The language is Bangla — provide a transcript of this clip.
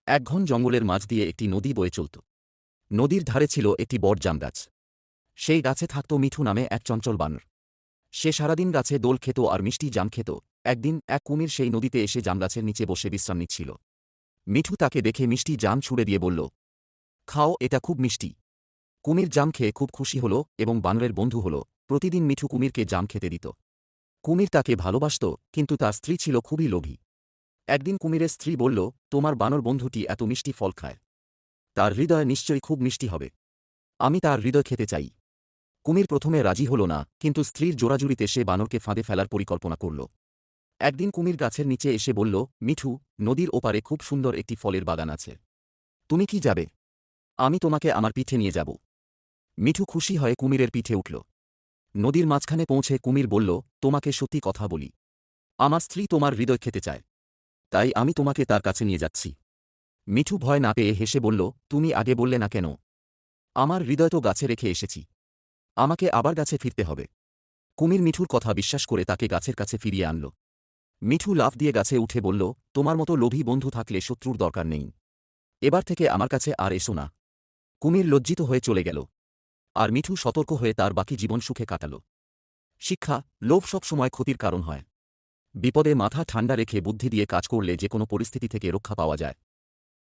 এক ঘন জঙ্গলের মাঝ দিয়ে একটি নদী বয়ে চলত। নদীর ধারে ছিল একটি বট জামগাছ। সেই গাছে থাকত মিঠু নামে এক চঞ্চল বানর। সে সারাদিন গাছে দোল খেত আর মিষ্টি জাম খেত। একদিন এক কুমির সেই নদীতে এসে জামগাছের নিচে বসে বিশ্রাম নিচ্ছিল। মিঠু তাকে দেখে মিষ্টি জাম ছুঁড়ে দিয়ে বলল, খাও, এটা খুব মিষ্টি। কুমির জাম খেয়ে খুব খুশি হল এবং বানরের বন্ধু হল। প্রতিদিন মিঠু কুমিরকে জাম খেতে দিত। কুমির তাকে ভালোবাসত, কিন্তু তার স্ত্রী ছিল খুবই লোভী। একদিন কুমিরের স্ত্রী বলল, তোমার বানর বন্ধুটি এত মিষ্টি ফল খায়, তার হৃদয় নিশ্চয়ই খুব মিষ্টি হবে। আমি তার হৃদয় খেতে চাই। কুমির প্রথমে রাজি হল না, কিন্তু স্ত্রীর জোরাজুরিতে সে বানরকে ফাঁদে ফেলার পরিকল্পনা করল। একদিন কুমির গাছের নিচে এসে বলল, মিঠু, নদীর ওপারে খুব সুন্দর একটি ফলের বাগান আছে। তুমি কি যাবে? আমি তোমাকে আমার পিঠে নিয়ে যাব। মিঠু খুশি হয়ে কুমিরের পিঠে উঠল। নদীর মাঝখানে পৌঁছে কুমির বলল, তোমাকে সত্যি কথা বলি, আমার স্ত্রী তোমার হৃদয় খেতে চায়, তাই আমি তোমাকে তার কাছে নিয়ে যাচ্ছি। মিঠু ভয় না পেয়ে হেসে বলল, তুমি আগে বললে না কেন? আমার হৃদয় তো গাছে রেখে এসেছি, আমাকে আবার গাছে ফিরতে হবে। কুমির মিঠুর কথা বিশ্বাস করে তাকে গাছের কাছে ফিরিয়ে আনল। মিঠু লাফ দিয়ে গাছে উঠে বলল, তোমার মতো লোভী বন্ধু থাকলে শত্রুর দরকার নেই, এবার থেকে আমার কাছে আর এসো না। কুমির লজ্জিত হয়ে চলে গেল, আর মিঠু সতর্ক হয়ে তার বাকি জীবন সুখে কাটাল। শিক্ষা: লোভ সবসময় ক্ষতির কারণ হয়। বিপদে মাথা ঠান্ডা রেখে বুদ্ধি দিয়ে কাজ করলে যে কোনো পরিস্থিতি থেকে রক্ষা পাওয়া যায়।